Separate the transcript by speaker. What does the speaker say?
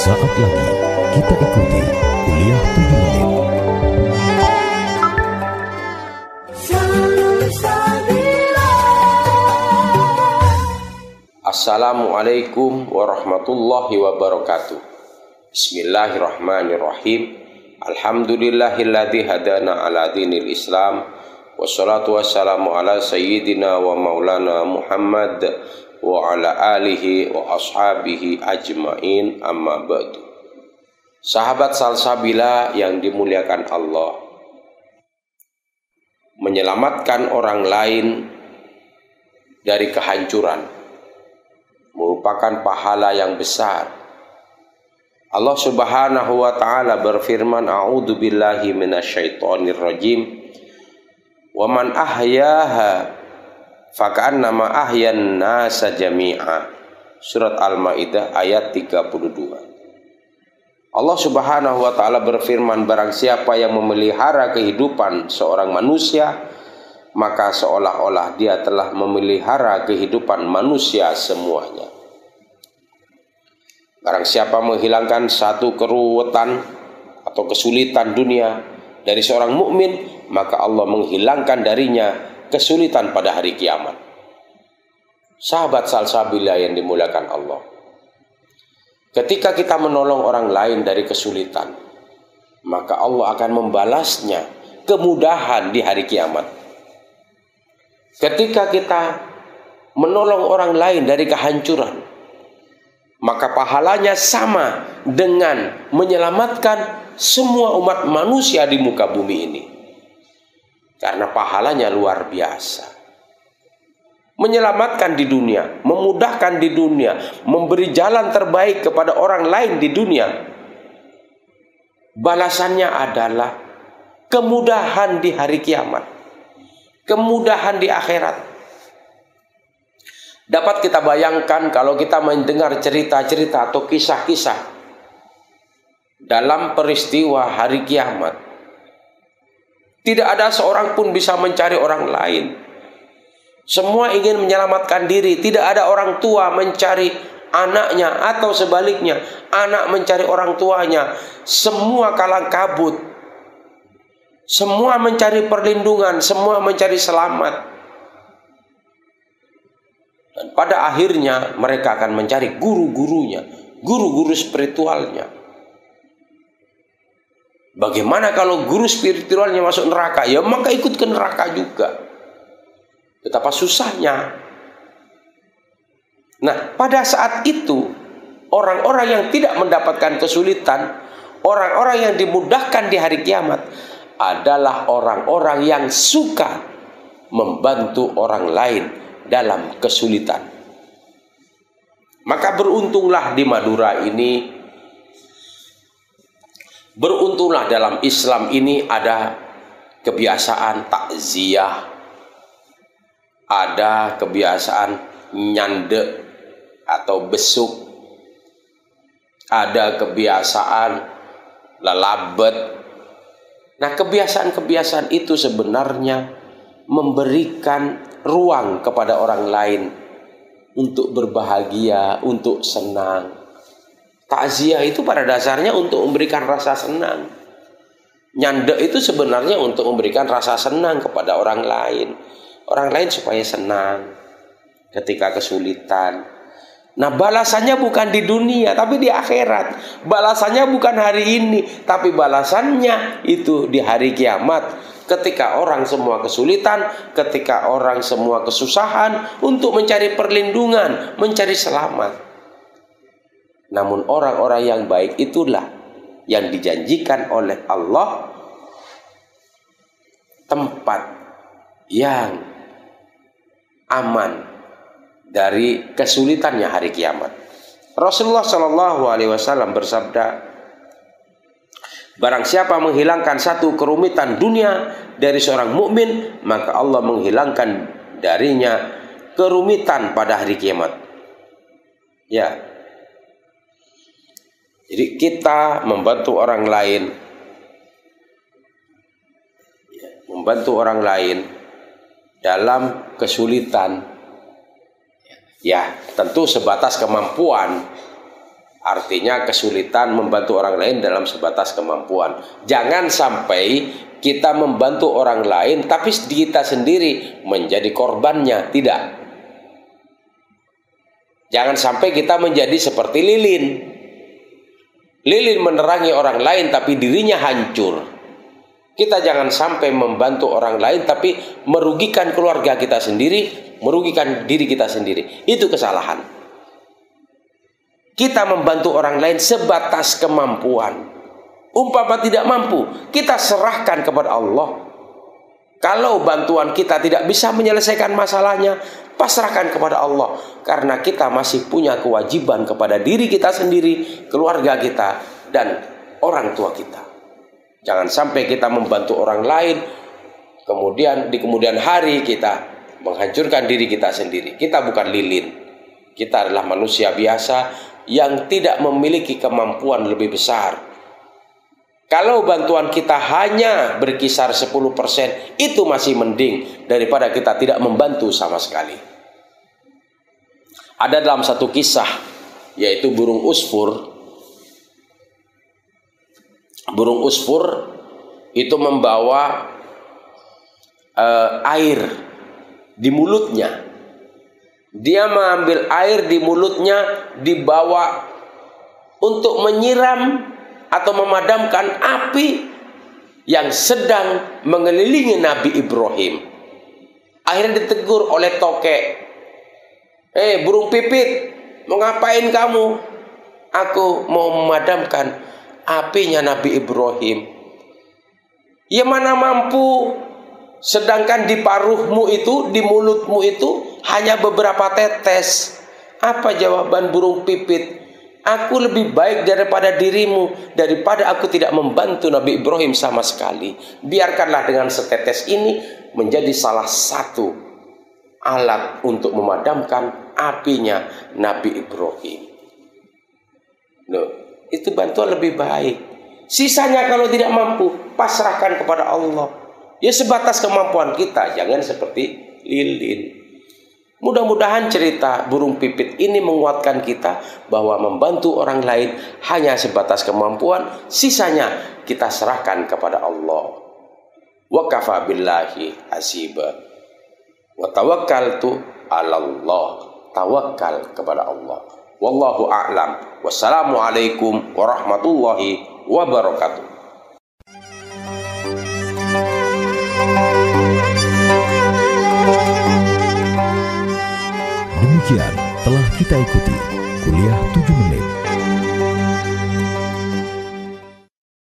Speaker 1: Sesaat lagi kita ikuti kuliah 7 menit.
Speaker 2: Assalamualaikum warahmatullahi wabarakatuh. Bismillahirrahmanirrahim. Alhamdulillahilladzi hadana ala dinil Islam. Wassalatu wassalamu ala sayyidina wa maulana Muhammad wa ala alihi wa ashabihi ajmain, amma ba'du. Sahabat Salsabila yang dimuliakan Allah, menyelamatkan orang lain dari kehancuran merupakan pahala yang besar. Allah Subhanahu wa taala berfirman, a'udzu billahi minasyaitonir rajim. Wa man ahyaha faka'annama ahyan nasa jami'a. Surat Al-Maidah ayat 32. Allah Subhanahu wa taala berfirman, barang siapa yang memelihara kehidupan seorang manusia, maka seolah-olah dia telah memelihara kehidupan manusia semuanya. Barang siapa menghilangkan satu keruwetan atau kesulitan dunia dari seorang mukmin, maka Allah menghilangkan darinya kesulitan pada hari kiamat. Sahabat Salsabila yang dimuliakan Allah, ketika kita menolong orang lain dari kesulitan, maka Allah akan membalasnya kemudahan di hari kiamat. Ketika kita menolong orang lain dari kehancuran, maka pahalanya sama dengan menyelamatkan semua umat manusia di muka bumi ini. Karena pahalanya luar biasa. Menyelamatkan di dunia, memudahkan di dunia, memberi jalan terbaik kepada orang lain di dunia. Balasannya adalah kemudahan di hari kiamat, kemudahan di akhirat. Dapat kita bayangkan kalau kita mendengar cerita-cerita atau kisah-kisah dalam peristiwa hari kiamat. Tidak ada seorang pun bisa mencari orang lain. Semua ingin menyelamatkan diri. Tidak ada orang tua mencari anaknya atau sebaliknya, anak mencari orang tuanya. Semua kalang kabut. Semua mencari perlindungan, semua mencari selamat. Dan pada akhirnya mereka akan mencari guru-gurunya, guru-guru spiritualnya. Bagaimana kalau guru spiritualnya masuk neraka? Ya maka ikut ke neraka juga. Betapa susahnya. Nah, pada saat itu orang-orang yang tidak mendapatkan kesulitan, orang-orang yang dimudahkan di hari kiamat adalah orang-orang yang suka membantu orang lain dalam kesulitan. Maka beruntunglah di Madura ini, beruntunglah dalam Islam ini ada kebiasaan takziah, ada kebiasaan nyande atau besuk, ada kebiasaan lelabet. Nah, kebiasaan-kebiasaan itu sebenarnya memberikan ruang kepada orang lain untuk berbahagia, untuk senang. Takziah itu pada dasarnya untuk memberikan rasa senang. Nyandek itu sebenarnya untuk memberikan rasa senang kepada orang lain. Orang lain supaya senang ketika kesulitan. Nah, balasannya bukan di dunia tapi di akhirat. Balasannya bukan hari ini tapi balasannya itu di hari kiamat. Ketika orang semua kesulitan, ketika orang semua kesusahan untuk mencari perlindungan, mencari selamat. Namun orang-orang yang baik itulah yang dijanjikan oleh Allah tempat yang aman dari kesulitannya hari kiamat. Rasulullah Shallallahu Alaihi Wasallam bersabda, barang siapa menghilangkan satu kerumitan dunia dari seorang mukmin, maka Allah menghilangkan darinya kerumitan pada hari kiamat. Ya, jadi kita membantu orang lain, membantu orang lain dalam kesulitan. Ya, tentu sebatas kemampuan. Artinya kesulitan membantu orang lain dalam sebatas kemampuan. Jangan sampai kita membantu orang lain tapi kita sendiri menjadi korbannya. Tidak. Jangan sampai kita menjadi seperti lilin. Lilin menerangi orang lain tapi dirinya hancur. Kita jangan sampai membantu orang lain tapi merugikan keluarga kita sendiri, merugikan diri kita sendiri. Itu kesalahan. Kita membantu orang lain sebatas kemampuan. Umpama tidak mampu, kita serahkan kepada Allah. Kalau bantuan kita tidak bisa menyelesaikan masalahnya, pasrahkan kepada Allah. Karena kita masih punya kewajiban kepada diri kita sendiri, keluarga kita, dan orang tua kita. Jangan sampai kita membantu orang lain, kemudian di kemudian hari kita menghancurkan diri kita sendiri. Kita bukan lilin. Kita adalah manusia biasa yang tidak memiliki kemampuan lebih besar. Kalau bantuan kita hanya berkisar 10%, itu masih mending daripada kita tidak membantu sama sekali. Ada dalam satu kisah, yaitu burung usfur. Burung usfur itu membawa air di mulutnya. Dia mengambil air di mulutnya, dibawa untuk menyiram atau memadamkan api yang sedang mengelilingi Nabi Ibrahim. Akhirnya ditegur oleh tokek. Burung pipit, mau ngapain kamu? Aku mau memadamkan apinya Nabi Ibrahim. Ya mana mampu. Sedangkan di paruhmu itu, di mulutmu itu hanya beberapa tetes. Apa jawaban burung pipit? Aku lebih baik daripada dirimu, daripada aku tidak membantu Nabi Ibrahim sama sekali. Biarkanlah dengan setetes ini menjadi salah satu alat untuk memadamkan apinya Nabi Ibrahim. Loh, itu bantuan lebih baik. Sisanya kalau tidak mampu, pasrahkan kepada Allah. Ya sebatas kemampuan kita, jangan seperti lilin. Mudah-mudahan cerita burung pipit ini menguatkan kita bahwa membantu orang lain hanya sebatas kemampuan, sisanya kita serahkan kepada Allah. Wa kafa billahi hasiba. Wa tawakkaltu 'ala Allah. Tawakal kepada Allah. Wallahu a'lam. Wassalamualaikum warahmatullahi wabarakatuh.
Speaker 1: Demikian telah kita ikuti kuliah 7 menit